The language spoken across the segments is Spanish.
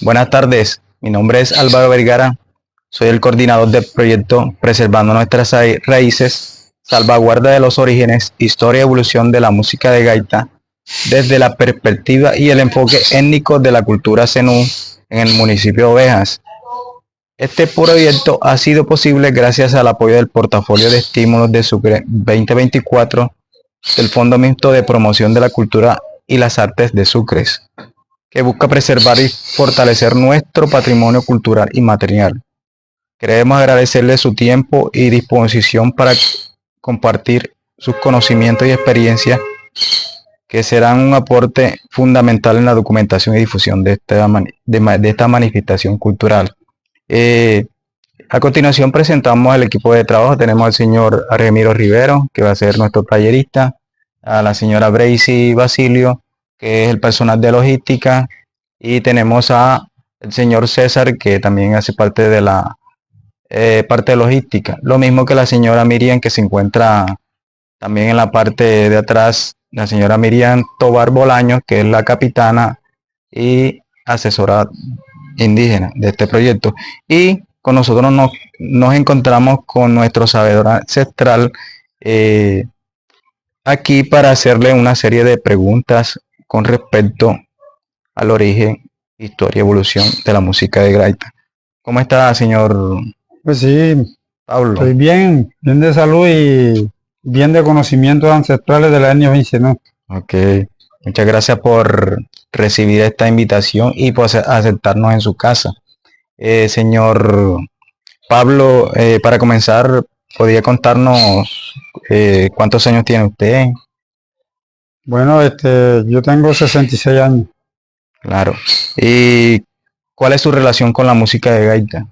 Buenas tardes, mi nombre es Álvaro Vergara, soy el coordinador del proyecto Preservando Nuestras Raíces, Salvaguarda de los Orígenes, Historia y Evolución de la Música de Gaita, desde la perspectiva y el enfoque étnico de la cultura zenú en el municipio de Ovejas. Este proyecto ha sido posible gracias al apoyo del portafolio de estímulos de Sucre 2024 del Fondo Mixto de Promoción de la Cultura y las Artes de Sucres, que busca preservar y fortalecer nuestro patrimonio cultural y material. Queremos agradecerle su tiempo y disposición para compartir sus conocimientos y experiencias que serán un aporte fundamental en la documentación y difusión de esta manifestación cultural. A continuación presentamos el equipo de trabajo. Tenemos al señor Argemiro Rivero, que va a ser nuestro tallerista, a la señora Bracy Basilio, que es el personal de logística, y tenemos a el señor César, que también hace parte de la parte de logística, lo mismo que la señora Miriam, que se encuentra también en la parte de atrás, la señora Miriam Tobar Bolaños, que es la capitana y asesora indígena de este proyecto. Y con nosotros nos encontramos con nuestro sabedor ancestral aquí para hacerle una serie de preguntas con respecto al origen, historia y evolución de la música de gaita. ¿Cómo está, señor Pues sí, Pablo? estoy bien, bien de salud y bien de conocimientos ancestrales de la etnia Vincenú. Ok, muchas gracias por recibir esta invitación y por aceptarnos en su casa. Señor Pablo, para comenzar, ¿podría contarnos cuántos años tiene usted? Bueno, yo tengo 66 años. Claro. ¿Y cuál es su relación con la música de gaita?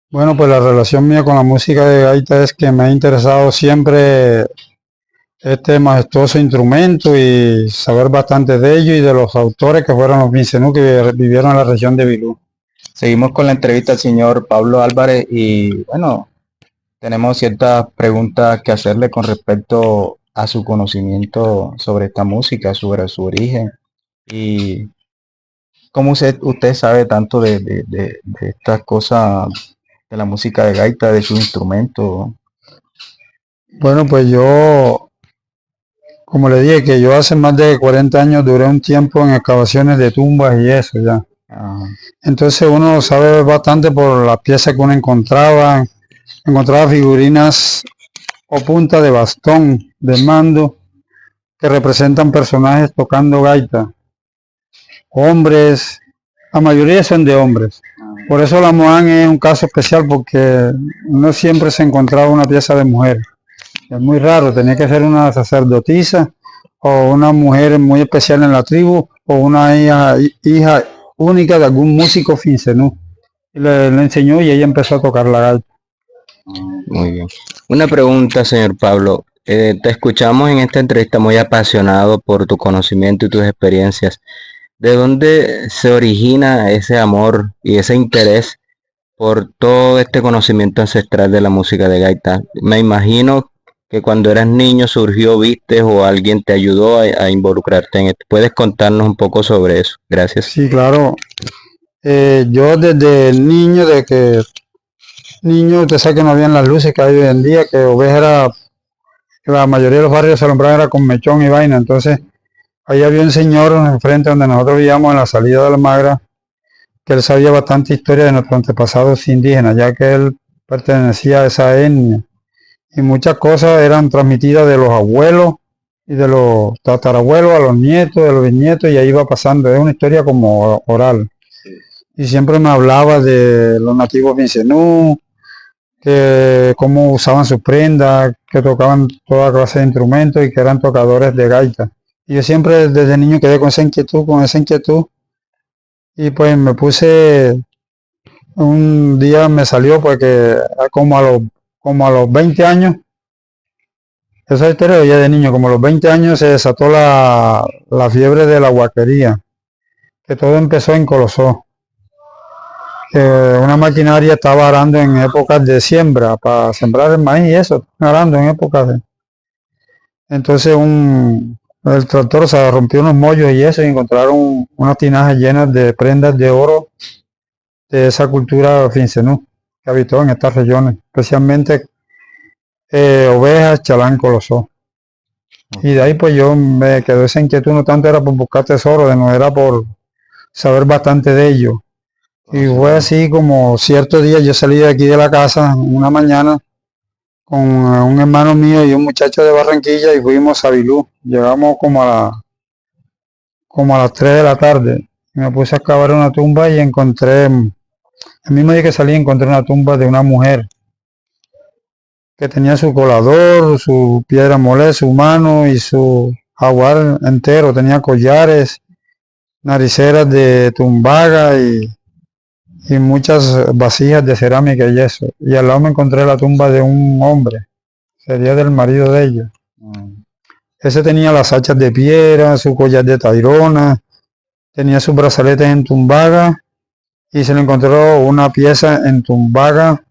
Bueno, pues la relación mía con la música de gaita es que me ha interesado siempre este majestuoso instrumento y saber bastante de ello y de los autores que fueron los Vincenú que vivieron en la región de Bilú. Seguimos con la entrevista al señor Pablo Álvarez y bueno, tenemos ciertas preguntas que hacerle con respecto a su conocimiento sobre esta música, sobre su origen y cómo usted sabe tanto de estas cosas, de la música de gaita, de su instrumento. Bueno, pues yo, como le dije, que yo hace más de 40 años duré un tiempo en excavaciones de tumbas y eso ya. Ah, Entonces uno sabe bastante por las piezas que uno encontraba figurinas o punta de bastón, de mando, que representan personajes tocando gaita. Hombres, la mayoría son de hombres. Por eso la Moán es un caso especial porque no siempre se encontraba una pieza de mujer. Es muy raro, tenía que ser una sacerdotisa o una mujer muy especial en la tribu o una hija única de algún músico fincenú. Y le enseñó y ella empezó a tocar la gaita. Muy bien. Una pregunta, señor Pablo. Te escuchamos en esta entrevista muy apasionado por tu conocimiento y tus experiencias. ¿De dónde se origina ese amor y ese interés por todo este conocimiento ancestral de la música de gaita? Me imagino que cuando eras niño surgió, viste o alguien te ayudó a involucrarte en esto. ¿Puedes contarnos un poco sobre eso? Gracias. Sí, claro. Yo desde niño, usted sabe que no habían las luces que hay hoy en día, que Oveja era, que la mayoría de los barrios se alumbraban era con mechón y vaina. Entonces, ahí había un señor enfrente donde nosotros vivíamos en la salida de la Magra, que él sabía bastante historia de nuestros antepasados indígenas, ya que él pertenecía a esa etnia. Y muchas cosas eran transmitidas de los abuelos y de los tatarabuelos a los nietos, de los bisnietos, y ahí iba pasando. Es una historia como oral. Y siempre me hablaba de los nativos Vincenú, que cómo usaban sus prendas, que tocaban toda clase de instrumentos y que eran tocadores de gaita. Y yo siempre desde niño quedé con esa inquietud, y pues me puse, un día me salió porque como a los 20 años, esa historia ya de niño, como a los 20 años se desató la fiebre de la huaquería, que todo empezó en Colosó. Una maquinaria estaba arando en épocas de siembra, para sembrar el maíz y eso, arando en épocas de... Entonces un el tractor se rompió unos mollos y eso, y encontraron unas tinajas llenas de prendas de oro de esa cultura fincenú que habitó en estas regiones, especialmente ovejas, chalanco, los ojos. Y de ahí pues yo me quedó esa inquietud, no tanto era por buscar tesoro, no era por saber bastante de ello. Y fue así como cierto día yo salí de aquí de la casa una mañana con un hermano mío y un muchacho de Barranquilla y fuimos a Bilú. Llegamos como a las 3 de la tarde. Me puse a excavar una tumba y encontré, el mismo día que salí encontré una tumba de una mujer que tenía su colador, su piedra mole, su mano y su jaguar entero. Tenía collares, nariceras de tumbaga y muchas vasijas de cerámica y eso. Y al lado me encontré la tumba de un hombre, sería del marido de ella. Ese tenía las hachas de piedra, su collar de tairona, tenía sus brazaletes en tumbaga y se le encontró una pieza en tumbaga,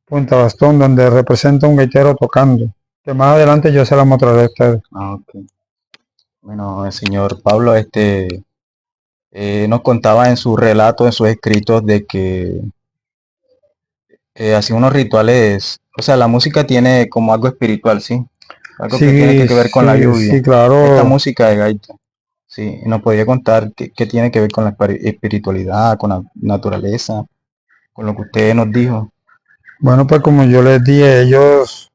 punta bastón, donde representa un gaitero tocando. Que más adelante yo se la mostraré a ustedes. Ok. Bueno, el señor Pablo, nos contaba en su relato, en sus escritos, de que hacía unos rituales, o sea, la música tiene como algo espiritual, ¿sí? Algo que tiene que ver con la lluvia. Sí, claro. Esta música de gaita, sí, nos podría contar qué tiene que ver con la espiritualidad, con la naturaleza, con lo que usted nos dijo. Bueno, pues como yo les dije a ellos,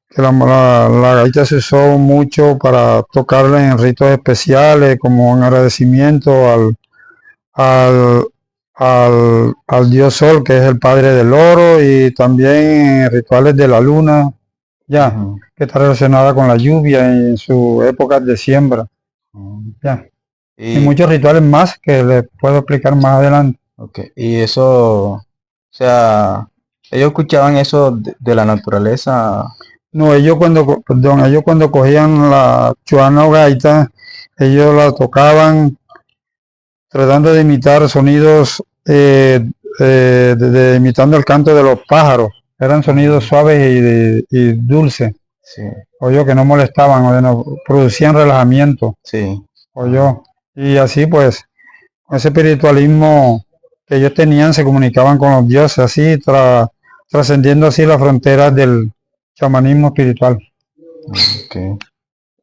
que la gaita se usó mucho para tocarla en ritos especiales, como en agradecimiento al dios Sol, que es el padre del oro, y también en rituales de la luna, ya, Ujú. que está relacionada con la lluvia en sus épocas de siembra, ya. Y muchos rituales más que les puedo explicar más adelante. Ok, y eso, o sea, ellos escuchaban eso de la naturaleza. No, ellos cuando cogían la chuana o gaita, ellos la tocaban tratando de imitar sonidos, imitando el canto de los pájaros. Eran sonidos suaves y dulces, Sí, que no molestaban, producían relajamiento, sí. y así pues, con ese espiritualismo que ellos tenían, se comunicaban con los dioses, así, trascendiendo así las fronteras del chamanismo espiritual. Ok.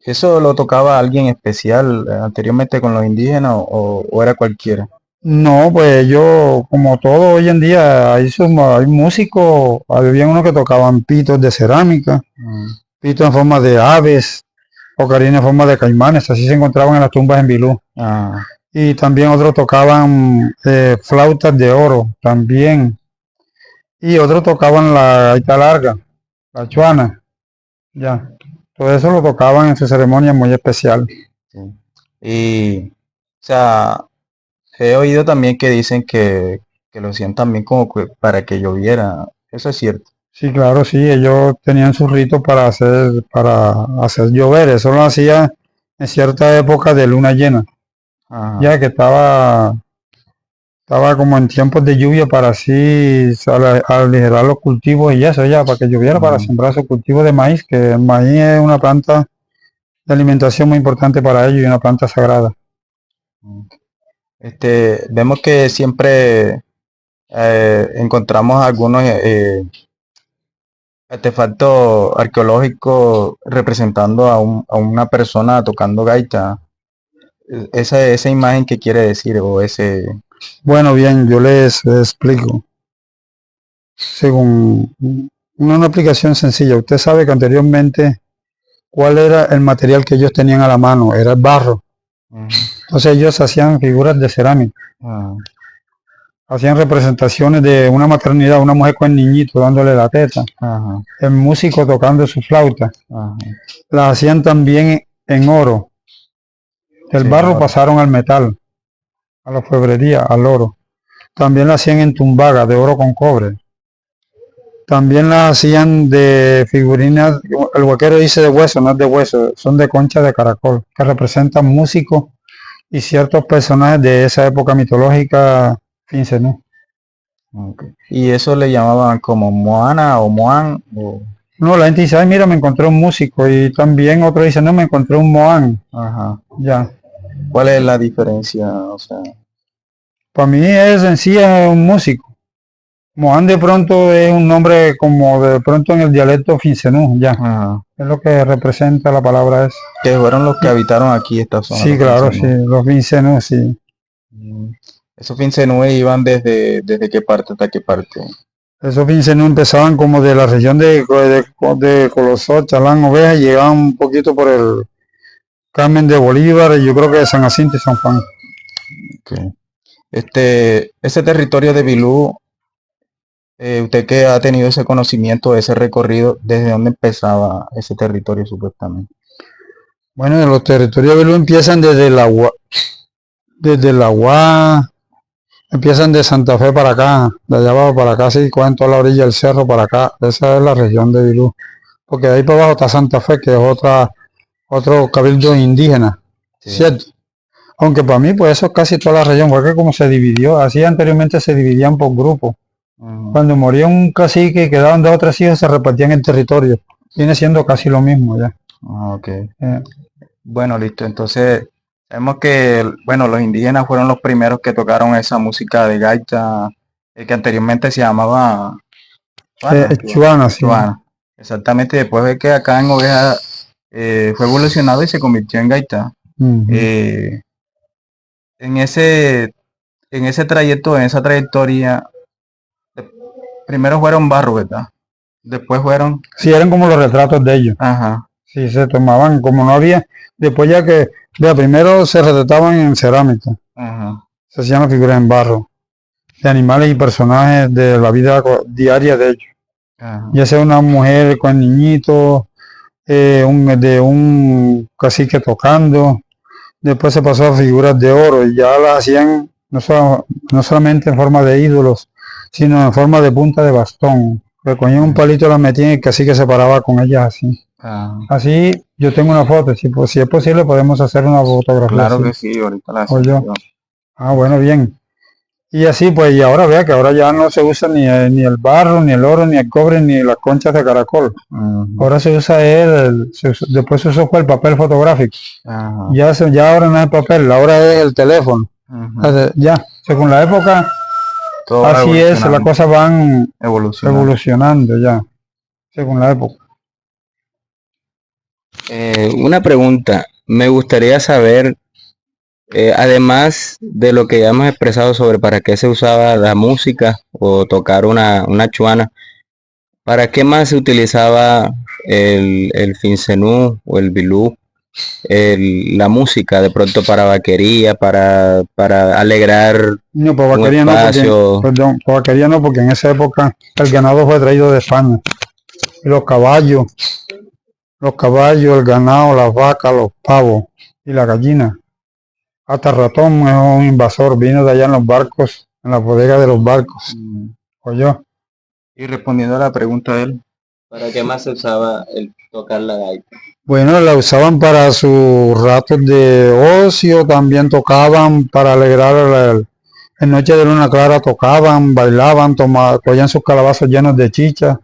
¿Eso lo tocaba alguien especial anteriormente con los indígenas o era cualquiera? No, pues yo, como todo hoy en día, hay músicos, había unos que tocaban pitos de cerámica, pitos en forma de aves, ocarina en forma de caimanes, así se encontraban en las tumbas en Bilú. Ah, Y también otros tocaban flautas de oro, también. Y otros tocaban la gaita larga, la chuana, ya. Todo eso lo tocaban en sus ceremonias muy especiales. sí. Y, o sea, he oído también que dicen que lo hacían también como para que lloviera. Eso es cierto. Sí, claro, sí, ellos tenían sus ritos para hacer llover, eso lo hacía en cierta época de luna llena, Ajá. ya que estaba como en tiempos de lluvia para así aligerar los cultivos y eso, ya, para que lloviera para sembrar su cultivo de maíz, que el maíz es una planta de alimentación muy importante para ellos y una planta sagrada. Vemos que siempre encontramos algunos artefactos arqueológicos representando a una persona tocando gaita. Esa imagen que quiere decir, o ese. Bueno, bien, yo les explico. Según una aplicación sencilla, usted sabe que anteriormente, ¿cuál era el material que ellos tenían a la mano? Era el barro. Entonces ellos hacían figuras de cerámica, hacían representaciones de una maternidad, una mujer con el niñito dándole la teta, el músico tocando su flauta. Las hacían también en oro. Del Sí, barro oro. pasaron al metal, a la orfebrería, al oro. También las hacían en tumbaga, de oro con cobre. También las hacían de figurinas, el huequero dice de hueso, no es de hueso, son de concha de caracol, que representan músicos y ciertos personajes de esa época mitológica fincenú. Ok. Y eso le llamaban como Moana o Moan. No, la gente dice, ay, mira, me encontré un músico. Y también otro dice, no, me encontré un Moán. Ajá. Ya. ¿Cuál es la diferencia? O sea, Para mí es en sí es un músico. Moán de pronto es un nombre como de pronto en el dialecto fincenú, ya. ajá. Es lo que representa la palabra es. Que fueron los que habitaron aquí esta zona, Sí, los claro, sí, fincenú. los fincenú, sí. Esos fincenúes iban desde qué parte hasta qué parte. Esos fincenú empezaban como de la región de Colosó, Chalán, Oveja, y llegaban un poquito por el Carmen de Bolívar, y yo creo que de San Jacinto y San Juan. Ok. Ese territorio de Bilú, usted que ha tenido ese conocimiento, ese recorrido, ¿desde dónde empezaba ese territorio supuestamente? Bueno, los territorios de Belú empiezan desde la UA, empiezan de Santa Fe para acá, de allá abajo para acá, sí, cogen toda la orilla del cerro para acá. Esa es la región de Bilú. Porque de ahí para abajo está Santa Fe, que es otro cabildo indígena, Sí. ¿cierto? Aunque para mí, pues eso es casi toda la región, porque como se dividió, así anteriormente se dividían por grupos. Ujú. Cuando moría un cacique y quedaban 2 o 3 hijos, se repartían el territorio. Viene siendo casi lo mismo ya. Ah, ok. Eh, Bueno, listo. Entonces, sabemos que, bueno, los indígenas fueron los primeros que tocaron esa música de gaita, que anteriormente se llamaba Chuana, Chuana, sí. Chuana. Exactamente, después de que acá en Oveja fue evolucionado y se convirtió en gaita. Ujú. Eh, en ese, en ese trayecto, en esa trayectoria, eh, primero fueron barro, ¿verdad? Después fueron, Sí, eran como los retratos de ellos. ajá, Sí, se tomaban, como no había, después ya que, vea, primero se retrataban en cerámica, ajá, se hacían las figuras en barro, de animales y personajes de la vida diaria de ellos. ajá, Ya sea una mujer con niñitos, de un cacique tocando, después se pasó a figuras de oro y ya las hacían no solamente en forma de ídolos, sino en forma de punta de bastón. Le cogían un palito, la metían y el cacique se paraba con ellas así. ajá. Así yo tengo una foto, si es posible podemos hacer una fotografía Claro así. que sí, ahorita la O hacemos. yo. Ah, bueno, bien. Y así pues, y ahora vea que ahora ya no se usa ni el barro, ni el oro, ni el cobre, ni las conchas de caracol. Ujú, Ahora se usa después se usó fue el papel fotográfico. ajá, Ya ahora no es el papel, ahora es el teléfono. ujú. Ya, según la época, Todo va así es, las evolucionando, cosas van evolucionando. evolucionando ya, según la época. Una pregunta, me gustaría saber, además de lo que ya hemos expresado sobre para qué se usaba la música o tocar una chuana, ¿para qué más se utilizaba el fincenú o el bilú? La música de pronto para vaquería, para alegrar No, para un vaquería no, espacio. perdón, para vaquería no, porque en esa época el ganado fue traído de España. Y los caballos, el ganado, las vacas, los pavos y la gallina. Hasta el ratón es un invasor, vino de allá en los barcos, en la bodega de los barcos. Mm. Oyó. Y respondiendo a la pregunta de él, ¿Para qué más se usaba el tocar la gaita? Bueno, la usaban para sus ratos de ocio, también tocaban para alegrar en noche de luna clara, tocaban, bailaban, cogían sus calabazos llenos de chicha,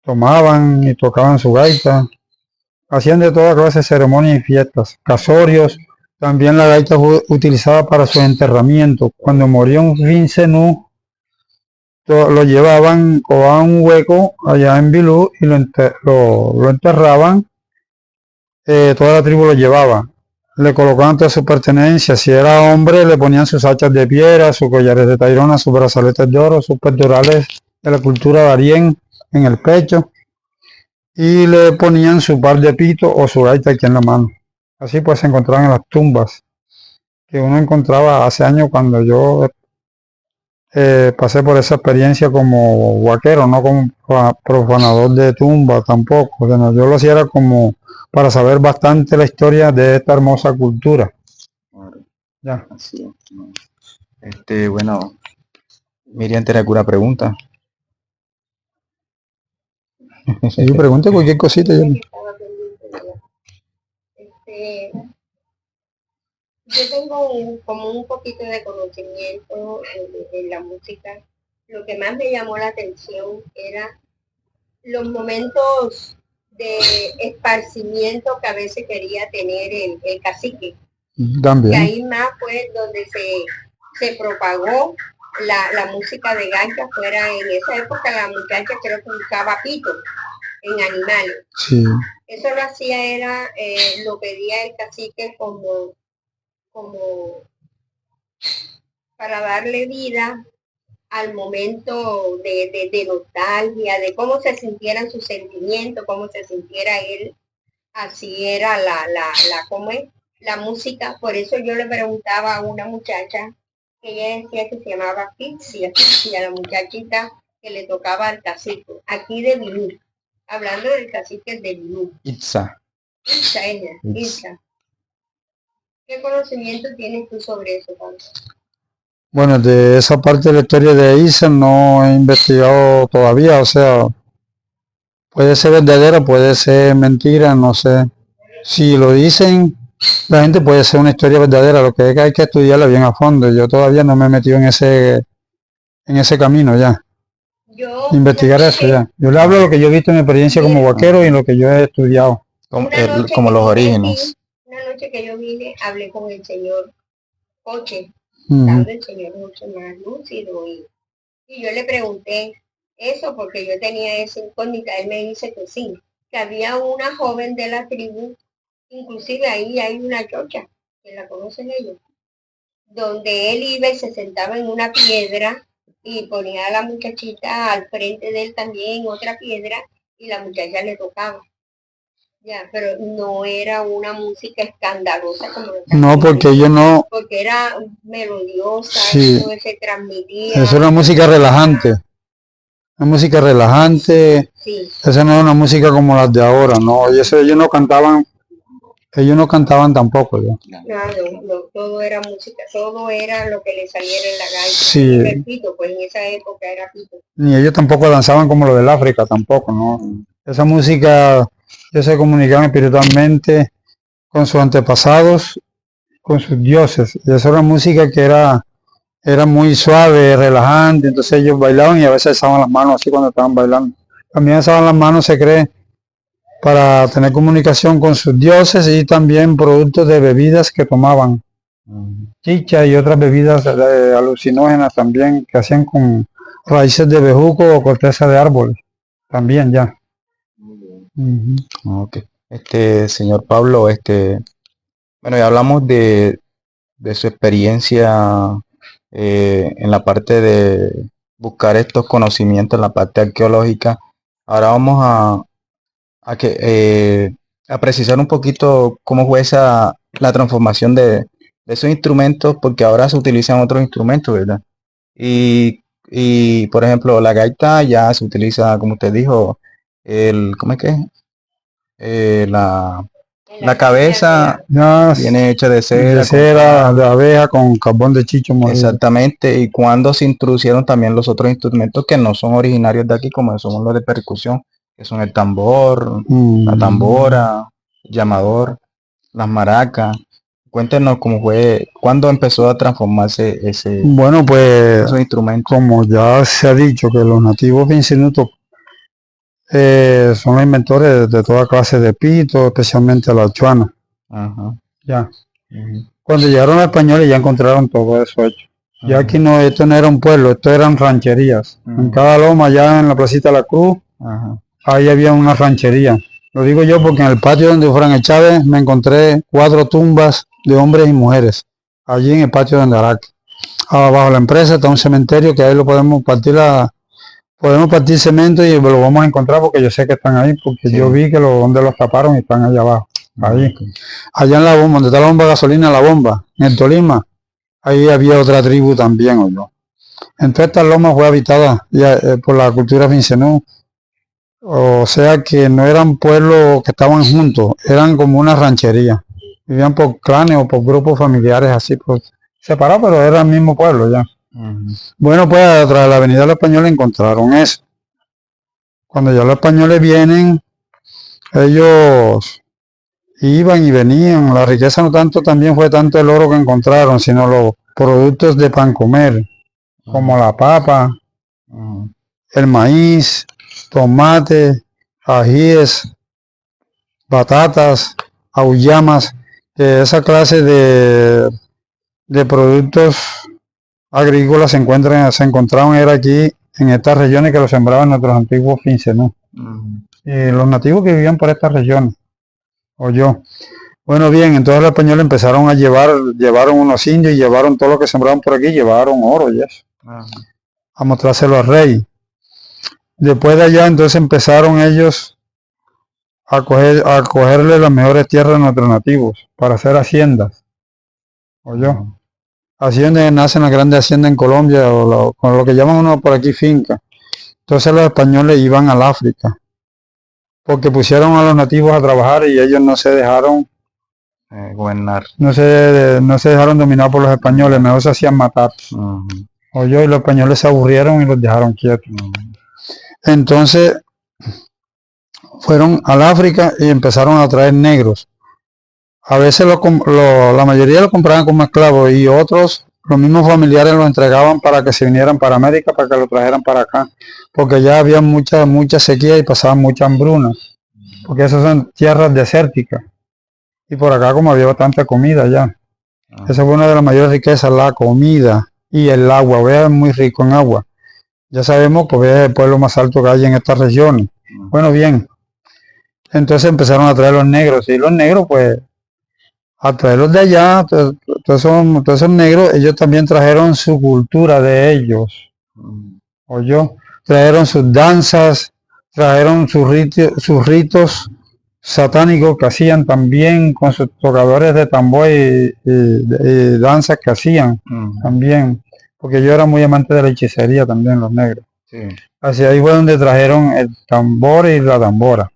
tomaban y tocaban su gaita. Hacían de toda clase de ceremonias y fiestas, casorios. También la gaita fue utilizada para sus enterramientos. Cuando moría un fincenú, lo llevaban, cobaban un hueco allá en Bilú y lo enterraban. Toda la tribu lo llevaba. Le colocaban todas sus pertenencias. Si era hombre, le ponían sus hachas de piedra, sus collares de tairona, sus brazaletes de oro, sus pectorales de la cultura darién en el pecho. Y le ponían su par de pito o su gaita aquí en la mano. Así pues se encontraban en las tumbas que uno encontraba hace años cuando yo pasé por esa experiencia como vaquero, no como profanador de tumba tampoco. Yo lo hacía era como para saber bastante la historia de esta hermosa cultura. claro, Ya. así es, ¿no? Bueno, Miriam, ¿tiene alguna pregunta? Si yo pregunto cualquier cosita, yo... Este, yo tengo como un poquito de conocimiento en la música. Lo que más me llamó la atención era los momentos de esparcimiento que a veces quería tener el cacique. Y También. ahí más fue donde se propagó la música de gaita. Fuera en esa época la muchacha creo que buscaba pito en animales. Sí. Eso lo hacía era, lo pedía el cacique como para darle vida al momento de nostalgia, de cómo se sintieran sus sentimientos, cómo se sintiera él. Así era ¿cómo es? La música. Por eso yo le preguntaba a una muchacha que ella decía que se llamaba Pixia, la muchachita que le tocaba al cacique, aquí de Bilú, hablando del cacique de Bilú. Itza. Itza. ¿Qué conocimiento tienes tú sobre eso, Pablo? Bueno, de esa parte de la historia de Isa no he investigado todavía, o sea, puede ser verdadera, puede ser mentira, no sé. Si lo dicen, la gente puede ser una historia verdadera, lo que es que hay que estudiarla bien a fondo. Yo todavía no me he metido en ese camino ya. Investigar eso ya. Yo le hablo de lo que yo he visto en mi experiencia como vaquero y en lo que yo he estudiado. Como los orígenes. Una noche que yo vine, hablé con el señor Coche, el señor mucho más lúcido, y yo le pregunté eso porque yo tenía esa incógnita. Él me dice que sí, que había una joven de la tribu, inclusive ahí hay una chocha, que la conocen ellos, donde él iba y se sentaba en una piedra y ponía a la muchachita al frente de él también en otra piedra y la muchacha le tocaba. Ya, pero no era una música escandalosa como lo que No, porque ellos no. Porque era melodiosa, Sí. no se transmitía. Eso es una música relajante. Una música relajante. Sí. Esa no es una música como las de ahora, no. Y eso ellos no cantaban tampoco, ¿no? No, todo era música, todo era lo que le saliera en la gaita. Sí. El pito, pues en esa época era pito. Ni ellos tampoco danzaban como lo del África, tampoco, ¿no? Esa música, ellos se comunicaban espiritualmente con sus antepasados, con sus dioses. Y esa era una música que era muy suave, relajante. Entonces ellos bailaban y a veces alzaban las manos así cuando estaban bailando. También alzaban las manos, se cree, para tener comunicación con sus dioses y también productos de bebidas que tomaban. Chicha y otras bebidas alucinógenas también que hacían con raíces de bejuco o corteza de árboles. También ya. Ok. Señor Pablo, bueno, ya hablamos de su experiencia en la parte de buscar estos conocimientos en la parte arqueológica. Ahora vamos a precisar un poquito cómo fue la transformación de esos instrumentos, porque ahora se utilizan otros instrumentos, ¿verdad? Y por ejemplo, la gaita ya se utiliza, como usted dijo, ¿cómo es que es? La cabeza Ya viene hecha de de cera, cera, de abeja con carbón de chicho molido. exactamente, y cuando se introducieron también los otros instrumentos que no son originarios de aquí, como son los de percusión, que son el tambor, la tambora, el llamador, las maracas. Cuéntenos cómo fue, cuándo empezó a transformarse Bueno, pues esos instrumentos. como ya se ha dicho que los nativos vincenutos son los inventores de toda clase de pito, especialmente la chuana. Ajá. Ya. Cuando llegaron los españoles ya encontraron todo eso hecho. Ya aquí no, esto no era un pueblo, esto eran rancherías. En cada loma, allá en la placita de la Cruz, ahí había una ranchería. Lo digo yo porque en el patio donde Fran Chávez me encontré 4 tumbas de hombres y mujeres, allí en el patio de Andaraque. Abajo la empresa está un cementerio que ahí lo podemos partir cemento y lo vamos a encontrar porque yo sé que están ahí, porque yo vi que donde los taparon y están allá abajo. Ahí. Allá en la bomba, donde está la bomba de gasolina, la bomba, en el Tolima, ahí había otra tribu también, ¿o no? Entonces esta loma fue habitada ya, por la cultura vincenú. O sea que no eran pueblos que estaban juntos, eran como una ranchería. Vivían por clanes o por grupos familiares así, pues, separados, pero era el mismo pueblo ya. Bueno, pues tras de la avenida de los españoles encontraron eso. Cuando ya los españoles vienen, ellos iban y venían. La riqueza no tanto también fue tanto el oro que encontraron, sino los productos de pan comer, como la papa, el maíz, tomate, ajíes, batatas, auyamas, que esa clase de productos agrícolas se encontraban era aquí en estas regiones que lo sembraban nuestros antiguos fincenú. Y los nativos que vivían por estas regiones, o yo. Bueno, bien, entonces los españoles empezaron a llevaron unos indios y llevaron todo lo que sembraban por aquí, llevaron oro y eso, a mostrárselo al rey. Después de allá, entonces empezaron ellos a cogerle las mejores tierras a nuestros nativos para hacer haciendas, oyó. Así donde nacen las grandes haciendas en Colombia, o con lo que llaman uno por aquí finca. Entonces los españoles iban al África, porque pusieron a los nativos a trabajar y ellos no se dejaron gobernar. no se dejaron dominar por los españoles, mejor se hacían matar. Oyó, y los españoles se aburrieron y los dejaron quietos. Entonces fueron al África y empezaron a traer negros. A veces la mayoría lo compraban como esclavos y otros, los mismos familiares, los entregaban para que se vinieran para América, para que lo trajeran para acá, porque ya había mucha sequía y pasaban mucha hambruna, porque esas son tierras desérticas. Y por acá como había bastante comida ya. Esa fue una de las mayores riquezas, la comida y el agua. Vea, es muy rico en agua. Ya sabemos que es el pueblo más alto que hay en estas regiones. Bueno, bien. Entonces empezaron a traer los negros. Y los negros, pues, a traerlos de allá, todos esos negros, ellos también trajeron su cultura de ellos. Oyó, trajeron sus danzas, trajeron sus ritos satánicos que hacían también con sus tocadores de tambor y danzas que hacían también, porque yo era muy amante de la hechicería también, los negros. Sí. Así ahí fue donde trajeron el tambor y la tambora,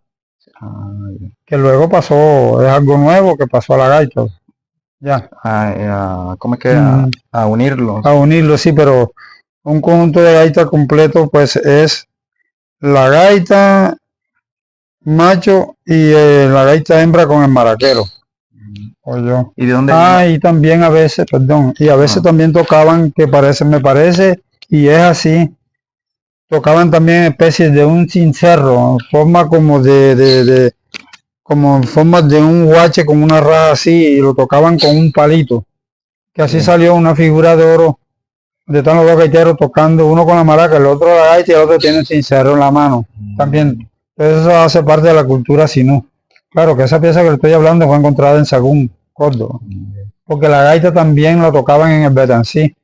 que luego pasó, es algo nuevo que pasó a la gaita. Ya. ¿Cómo es que? A unirlos. A unirlos, sí, pero un conjunto de gaita completo pues es la gaita macho y la gaita hembra con el maraquero. Oyó. ¿Y de dónde? Y también a veces, perdón, y a veces también tocaban, me parece, y es así, tocaban también especies de un cencerro, en forma como como en forma de un guache, como una raja así, y lo tocaban con un palito, que así salió una figura de oro, de están los dos gaiteros tocando, uno con la maraca, el otro la gaita y el otro tiene el cencerro en la mano, también. Entonces eso hace parte de la cultura sinú. Claro que esa pieza que le estoy hablando fue encontrada en Sagún, Córdoba, porque la gaita también la tocaban en el Betancí,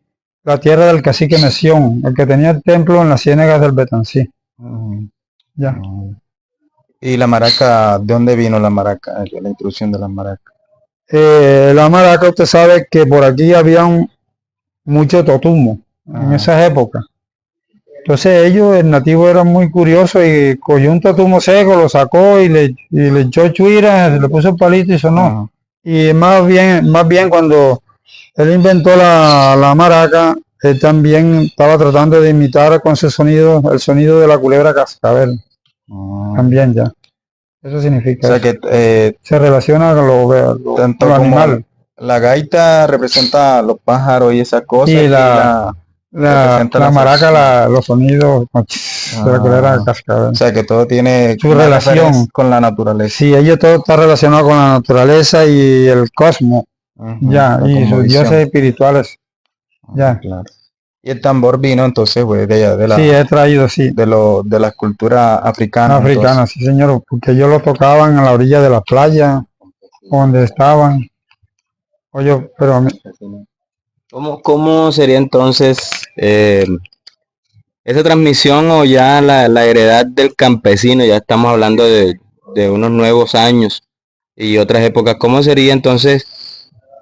la tierra del cacique Mesión, el que tenía el templo en las ciénegas del Betancí. Ya. ¿Y la maraca, de dónde vino la maraca, la introducción de las maracas? La maraca, usted sabe que por aquí había mucho totumo en esas épocas. Entonces el nativo era muy curioso y cogió un totumo seco, lo sacó y le echó chuira, le puso el palito y sonó. Y más bien cuando él inventó la maraca, él también estaba tratando de imitar con su sonido, el sonido de la culebra cascabel. También ya. Eso significa. O sea que se relaciona con tanto lo como animal. La gaita representa los pájaros y esas cosas. Y la maraca, los sonidos de la culebra cascabel. O sea que todo tiene su relación con la naturaleza. Sí, ello todo está relacionado con la naturaleza y el cosmos. Ya, y sus dioses espirituales. Ya. Claro. Y el tambor vino entonces, pues, sí, he traído, sí. De la cultura africana. Africana, sí, señor, porque ellos lo tocaban a la orilla de la playa, donde estaban. Oye, pero ¿Cómo sería entonces esa transmisión o ya la heredad del campesino? Ya estamos hablando de unos nuevos años y otras épocas. ¿Cómo sería entonces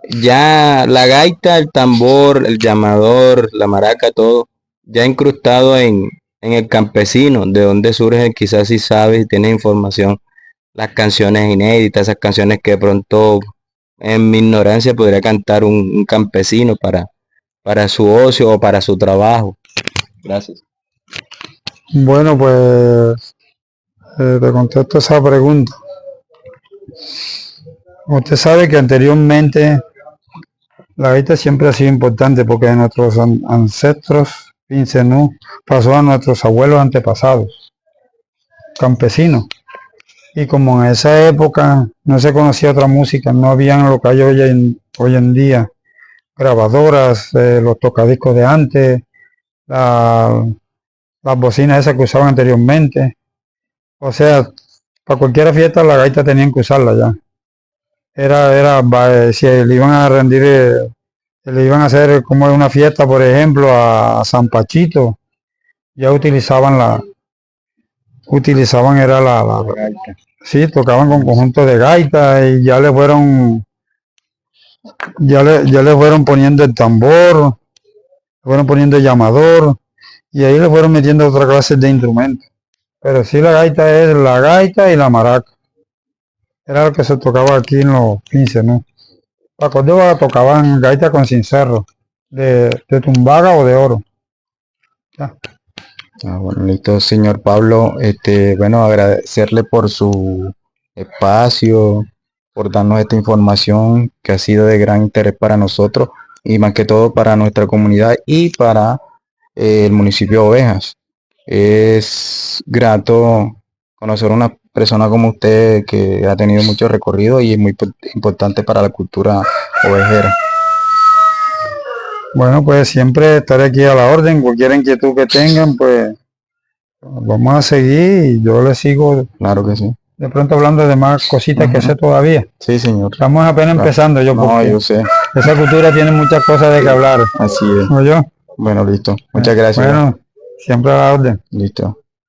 ya la gaita, el tambor, el llamador, la maraca, todo ya incrustado en el campesino? ¿De dónde surgen? Quizás si sabes, si tienes información, las canciones inéditas, esas canciones que de pronto en mi ignorancia podría cantar un campesino para su ocio o para su trabajo. Gracias. Bueno, pues te contesto esa pregunta. Usted sabe que anteriormente la gaita siempre ha sido importante porque de nuestros ancestros, Pincenú, pasó a nuestros abuelos antepasados. campesinos. Y como en esa época no se conocía otra música, no habían lo que hay hoy en día, grabadoras, los tocadiscos de antes, las bocinas esas que usaban anteriormente. O sea, para cualquier fiesta la gaita tenían que usarla ya. Si le iban a rendir, le iban a hacer como una fiesta, por ejemplo, a San Pachito, ya utilizaban era sí, tocaban con conjunto de gaita y ya le fueron poniendo el tambor, le fueron poniendo el llamador y ahí le fueron metiendo otra clase de instrumentos. Pero sí, la gaita es la gaita y la maraca. Era lo que se tocaba aquí en los 15, ¿no? Para Córdoba tocaban gaita con cencerro, de tumbaga o de oro. Ya. Bueno, listo, señor Pablo. Bueno, agradecerle por su espacio, por darnos esta información que ha sido de gran interés para nosotros y más que todo para nuestra comunidad y para el municipio de Ovejas. Es grato conocer una persona como usted que ha tenido mucho recorrido y es muy importante para la cultura ovejera. Bueno, pues siempre estaré aquí a la orden. Cualquier inquietud que tengan, pues vamos a seguir y yo les sigo. Claro que sí. De pronto hablando de más cositas que sé todavía. Sí, señor. Estamos apenas empezando, porque yo sé. esa cultura tiene muchas cosas de que hablar. Así es. ¿No yo? Bueno, listo. Muchas gracias. Bueno, siempre a la orden. Listo.